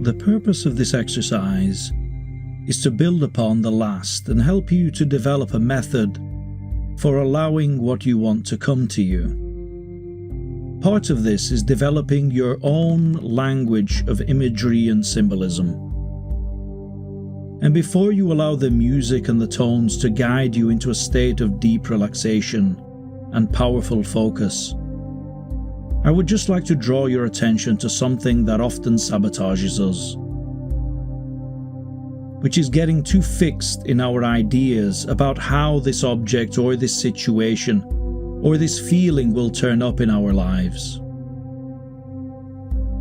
The purpose of this exercise is to build upon the last and help you to develop a method for allowing what you want to come to you. Part of this is developing your own language of imagery and symbolism. And before you allow the music and the tones to guide you into a state of deep relaxation and powerful focus, I would just like to draw your attention to something that often sabotages us, which is getting too fixed in our ideas about how this object or this situation or this feeling will turn up in our lives.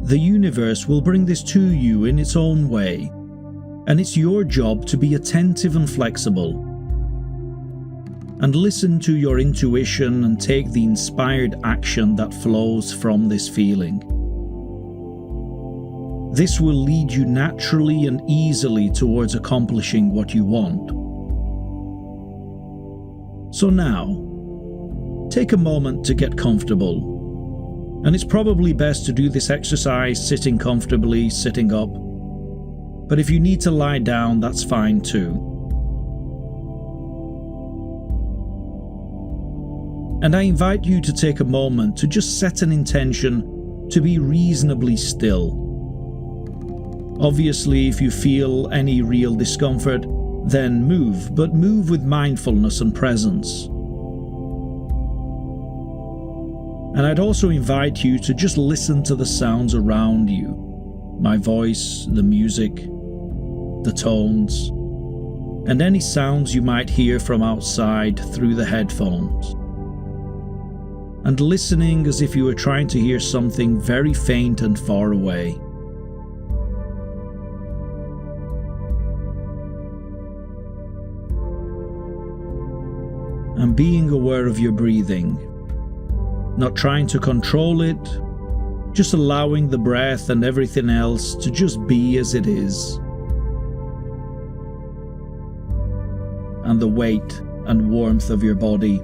The universe will bring this to you in its own way, and it's your job to be attentive and flexible, and listen to your intuition and take the inspired action that flows from this feeling. This will lead you naturally and easily towards accomplishing what you want. So now, take a moment to get comfortable, and it's probably best to do this exercise sitting comfortably, sitting up, but if you need to lie down, that's fine too. And I invite you to take a moment to just set an intention to be reasonably still. Obviously, if you feel any real discomfort, then move, but move with mindfulness and presence. And I'd also invite you to just listen to the sounds around you, my voice, the music, the tones, and any sounds you might hear from outside through the headphones. And listening as if you were trying to hear something very faint and far away. And being aware of your breathing, not trying to control it, just allowing the breath and everything else to just be as it is. And the weight and warmth of your body,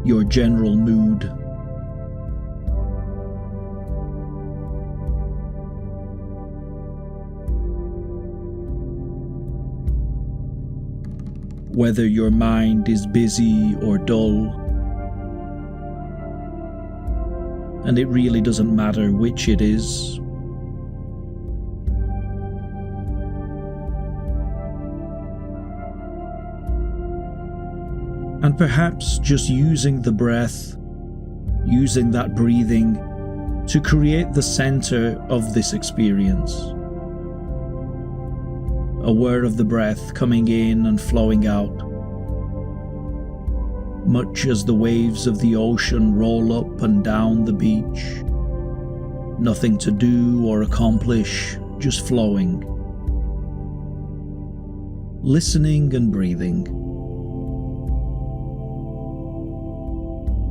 your general mood. Whether your mind is busy or dull, and it really doesn't matter which it is. And perhaps just using the breath, using that breathing to create the center of this experience. Aware of the breath coming in and flowing out, much as the waves of the ocean roll up and down the beach. Nothing to do or accomplish, just flowing. Listening and breathing.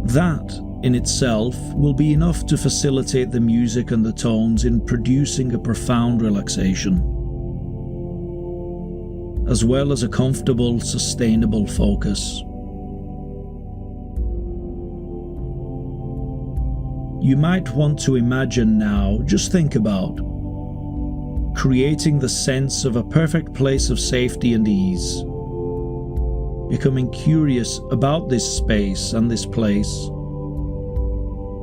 That, in itself, will be enough to facilitate the music and the tones in producing a profound relaxation, as well as a comfortable, sustainable focus. You might want to imagine now, just think about creating the sense of a perfect place of safety and ease, becoming curious about this space and this place.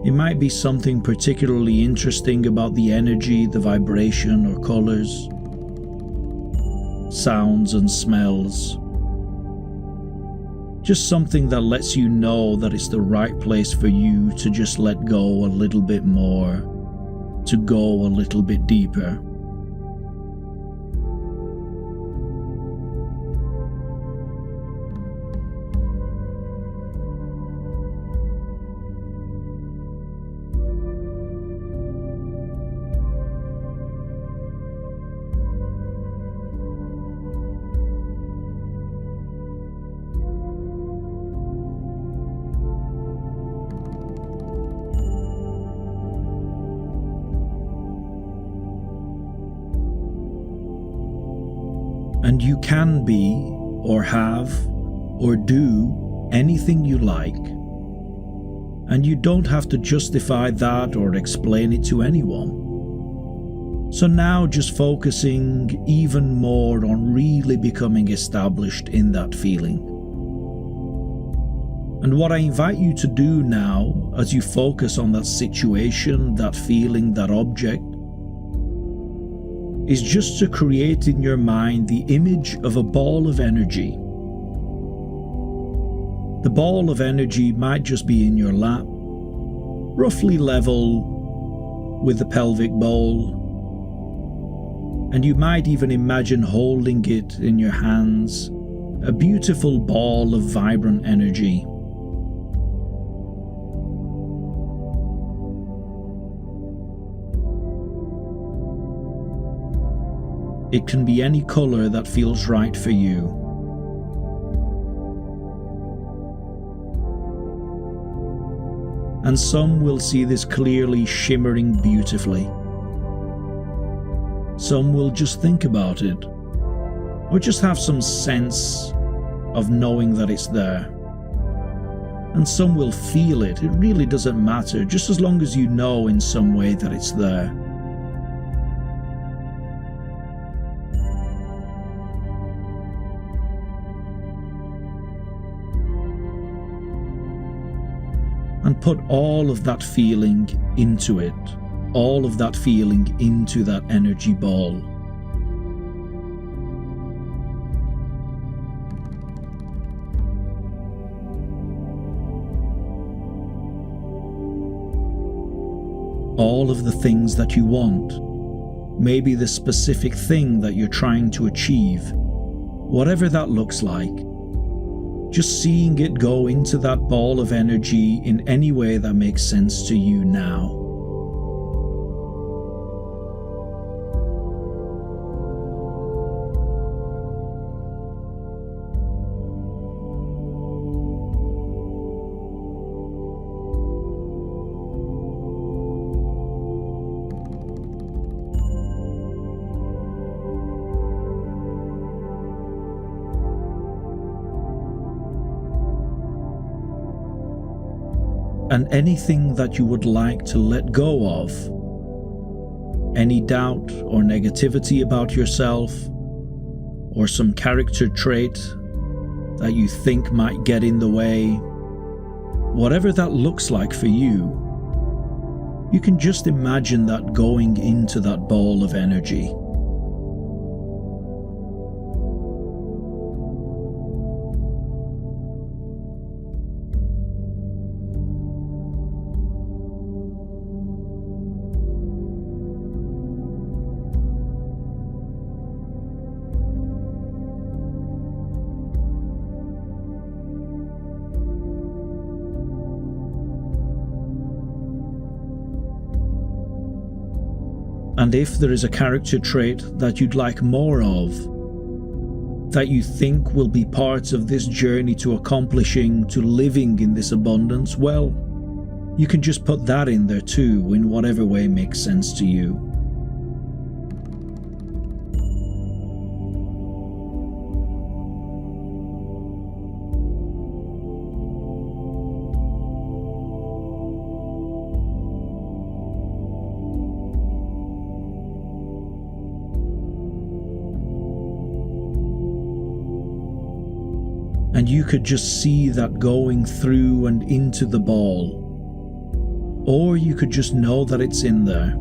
It might be something particularly interesting about the energy, the vibration, or colors, sounds and smells. Just something that lets you know that it's the right place for you to just let go a little bit more, to go a little bit deeper. And you can be, or have, or do anything you like. and you don't have to justify that or explain it to anyone. So now just focusing even more on really becoming established in that feeling. And what I invite you to do now, as you focus on that situation, that feeling, that object, is just to create in your mind the image of a ball of energy. The ball of energy might just be in your lap, roughly level with the pelvic bowl, and you might even imagine holding it in your hands, a beautiful ball of vibrant energy. It can be any color that feels right for you. And some will see this clearly shimmering beautifully. Some will just think about it, or just have some sense of knowing that it's there. And some will feel it. It really doesn't matter, just as long as you know in some way that it's there. And put all of that feeling into it, all of that feeling into that energy ball. All of the things that you want, maybe the specific thing that you're trying to achieve, whatever that looks like. Just seeing it go into that ball of energy in any way that makes sense to you now. And anything that you would like to let go of, any doubt or negativity about yourself, or some character trait that you think might get in the way, whatever that looks like for you, you can just imagine that going into that ball of energy. And if there is a character trait that you'd like more of, that you think will be part of this journey to accomplishing, to living in this abundance, well, you can just put that in there too, in whatever way makes sense to you. And you could just see that going through and into the ball. Or you could just know that it's in there.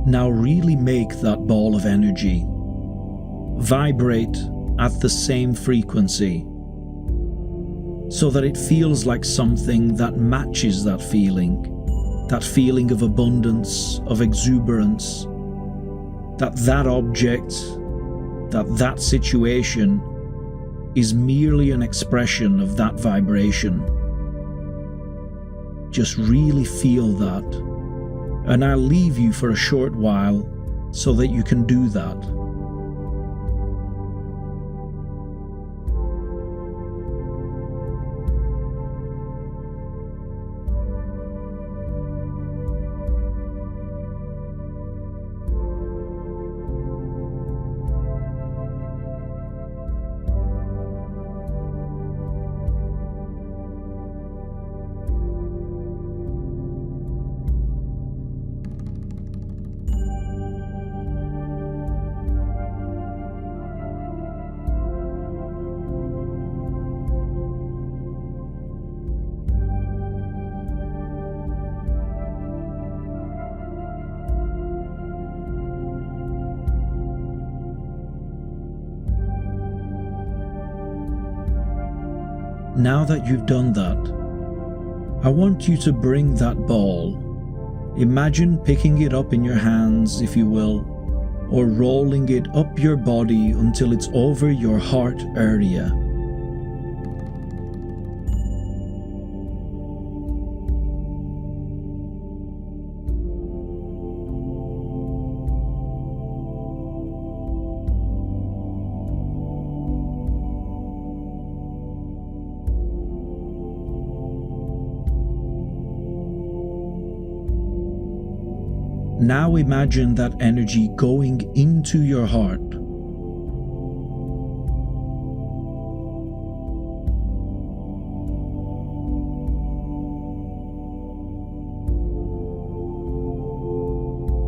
Now really make that ball of energy vibrate at the same frequency, so that it feels like something that matches that feeling of abundance, of exuberance, that object, that situation is merely an expression of that vibration. Just really feel that, and I'll leave you for a short while so that you can do that. Now that you've done that, I want you to bring that ball. Imagine picking it up in your hands, if you will, or rolling it up your body until it's over your heart area. Now imagine that energy going into your heart.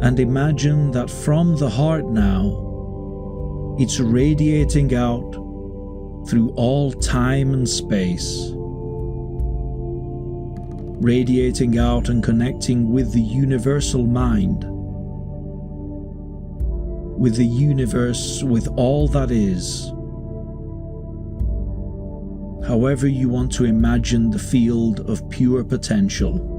And imagine that from the heart now, it's radiating out through all time and space. Radiating out and connecting with the universal mind, with the universe, with all that is. However you want to imagine the field of pure potential.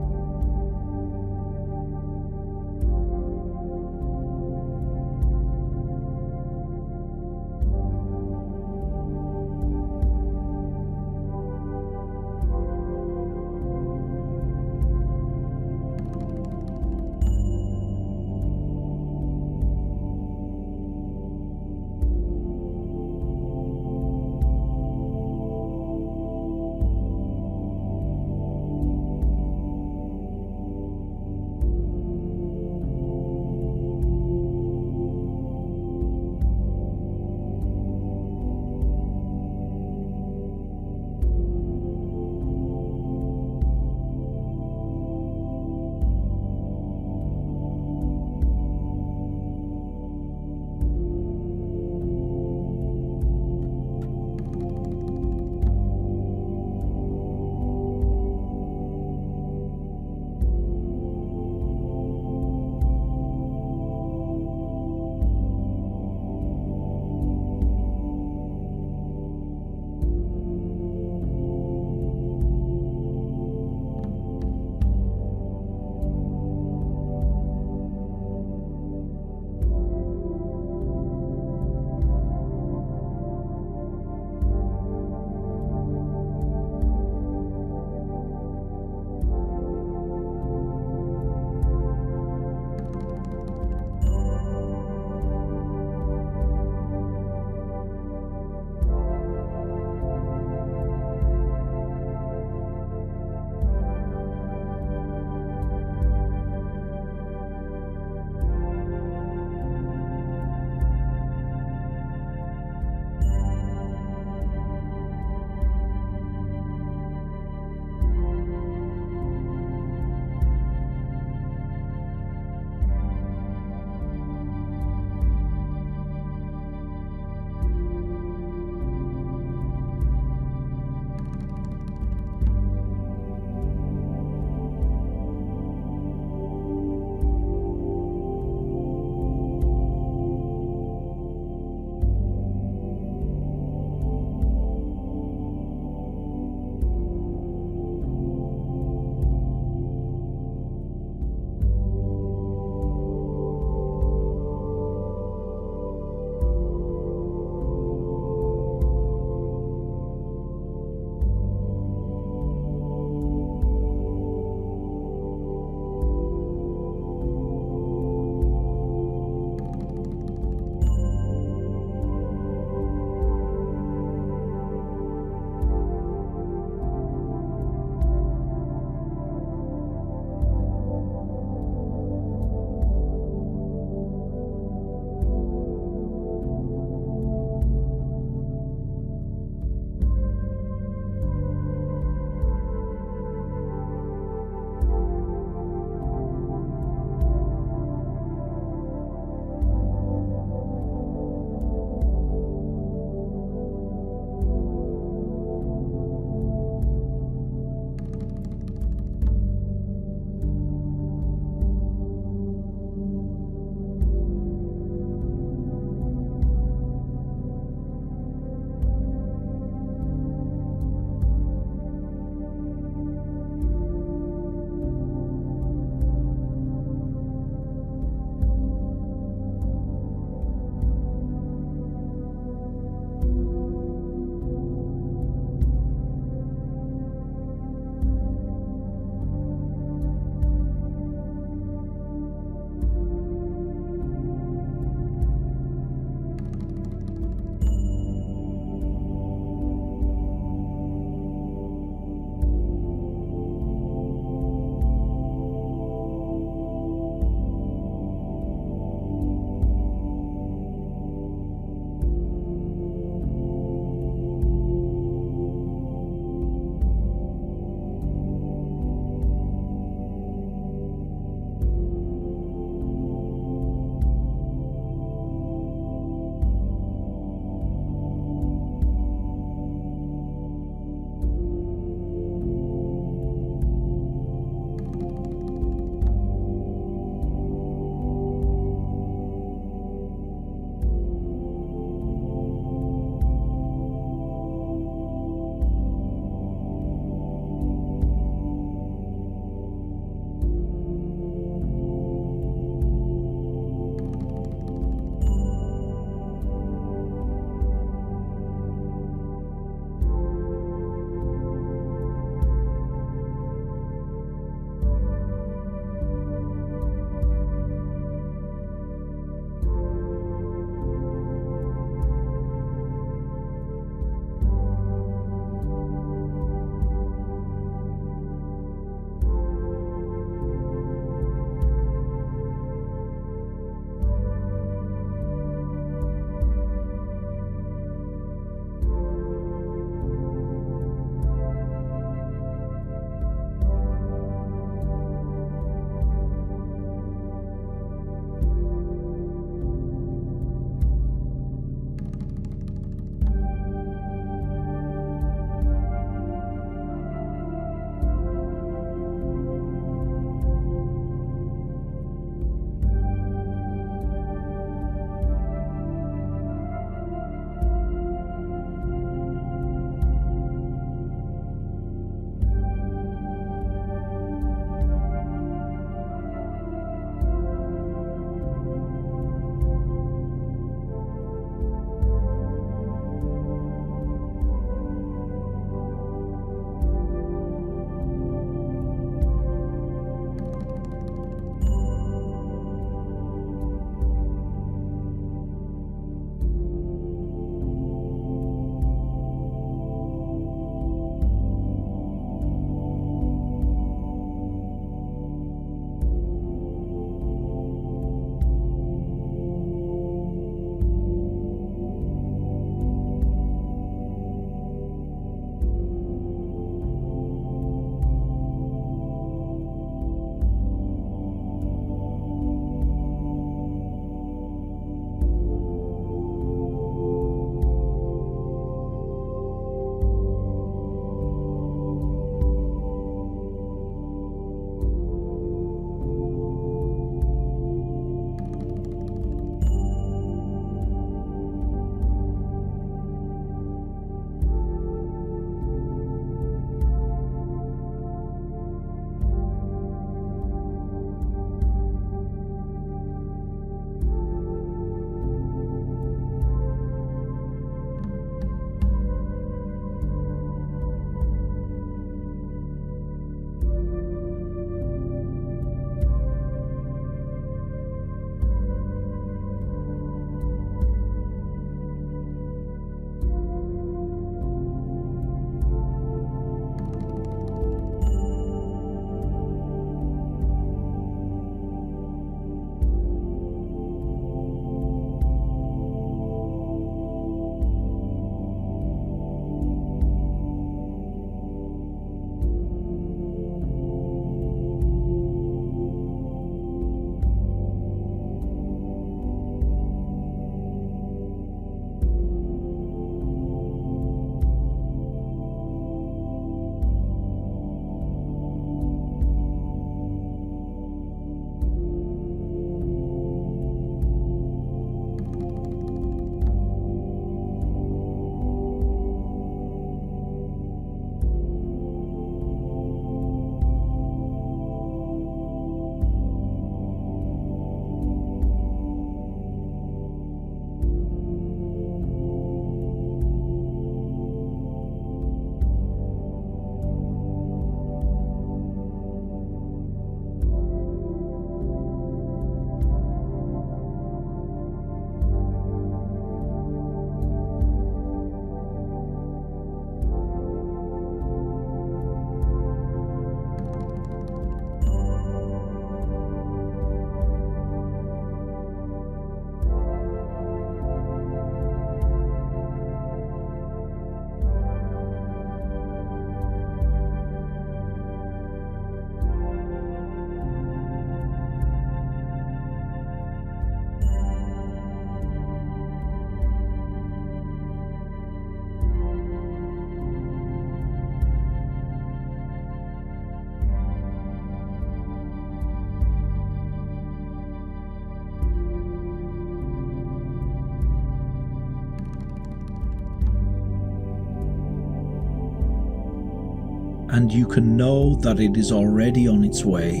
and you can know that it is already on its way.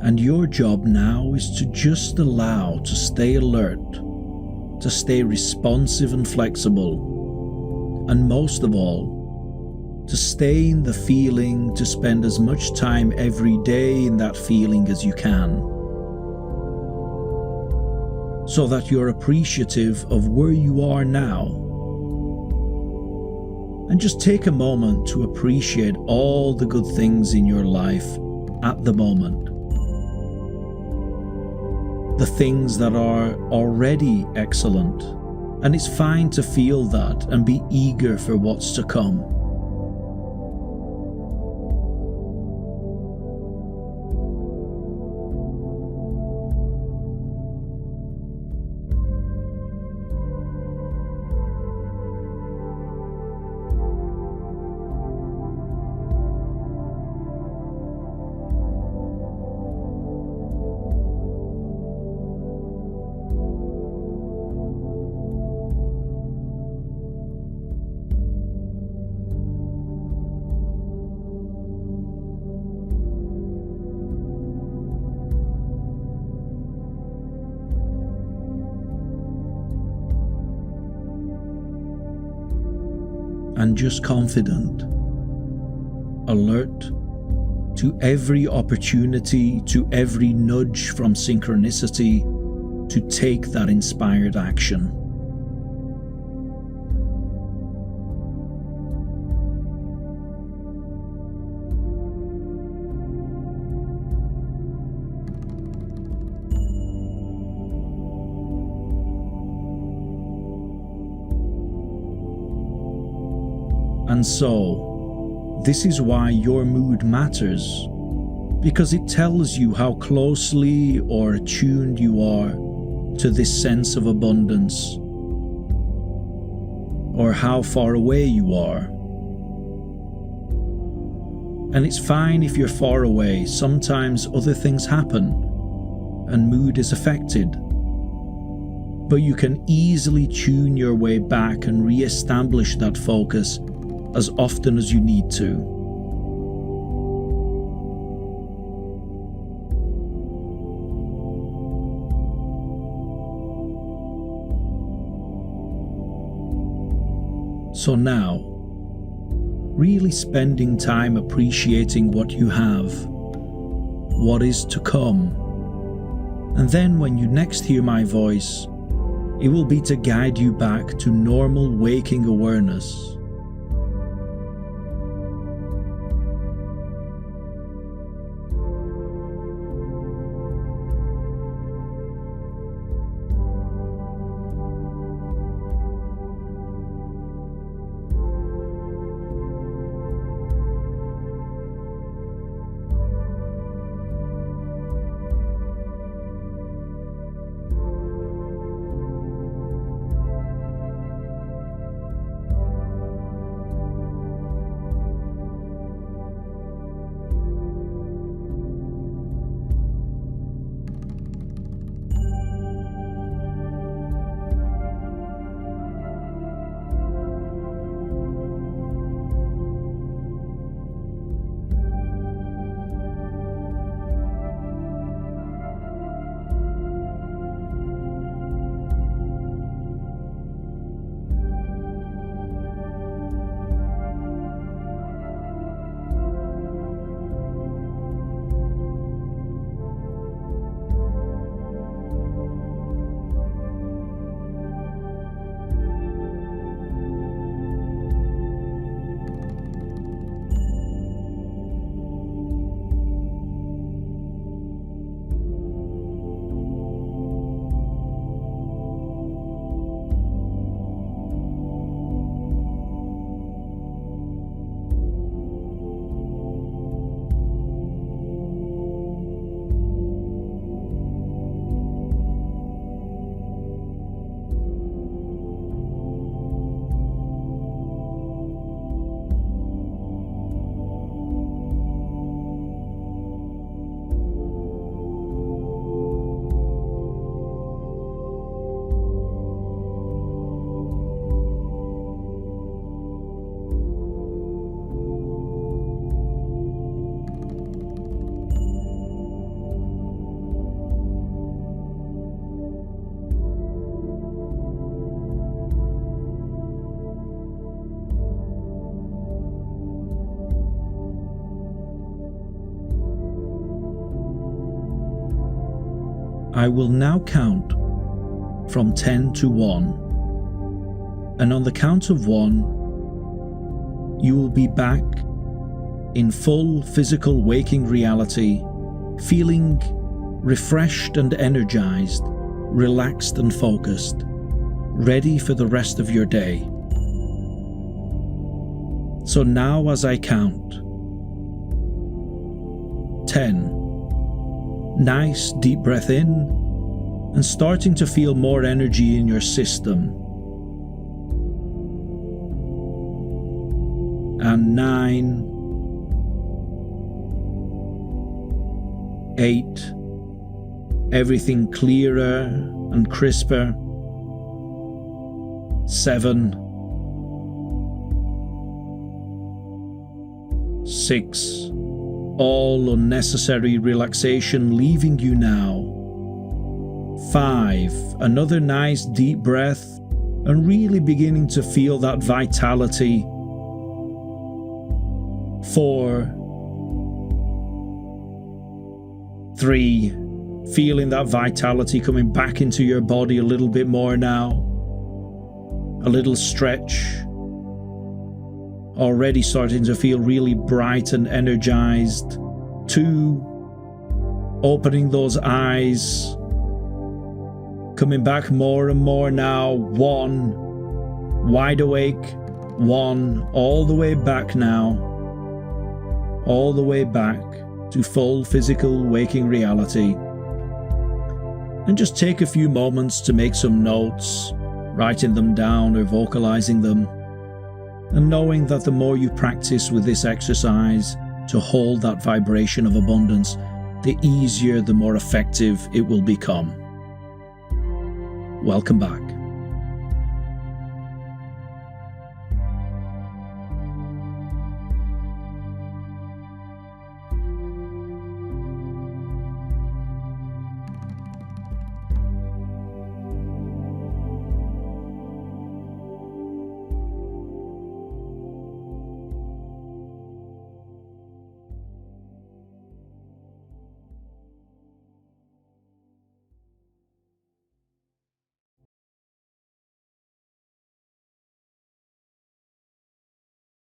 And your job now is to just allow to stay alert, to stay responsive and flexible, and most of all, to stay in the feeling, to spend as much time every day in that feeling as you can, so that you're appreciative of where you are now. And just take a moment to appreciate all the good things in your life at the moment. The things that are already excellent, and it's fine to feel that and be eager for what's to come. And just confident, alert to every opportunity, to every nudge from synchronicity to take that inspired action. And so, this is why your mood matters, because it tells you how closely or attuned you are to this sense of abundance, or how far away you are. And it's fine if you're far away. Sometimes other things happen, and mood is affected. But you can easily tune your way back and re-establish that focus as often as you need to. So now, really spending time appreciating what you have, what is to come, and then when you next hear my voice, it will be to guide you back to normal waking awareness. I will now count from 10 to 1. And on the count of 1, you will be back in full physical waking reality, feeling refreshed and energized, relaxed and focused, ready for the rest of your day. So now as I count, 10. Nice deep breath in and starting to feel more energy in your system. And 9, 8, everything clearer and crisper. 7, 6, all unnecessary relaxation leaving you now. 5, another nice deep breath and really beginning to feel that vitality. 4, 3, feeling that vitality coming back into your body a little bit more now. A little stretch. Already starting to feel really bright and energized. 2, opening those eyes. Coming back more and more now. 1, wide awake. 1, all the way back now. All the way back to full physical waking reality. And just take a few moments to make some notes, writing them down or vocalizing them, and knowing that the more you practice with this exercise to hold that vibration of abundance, the easier, the more effective it will become. Welcome back.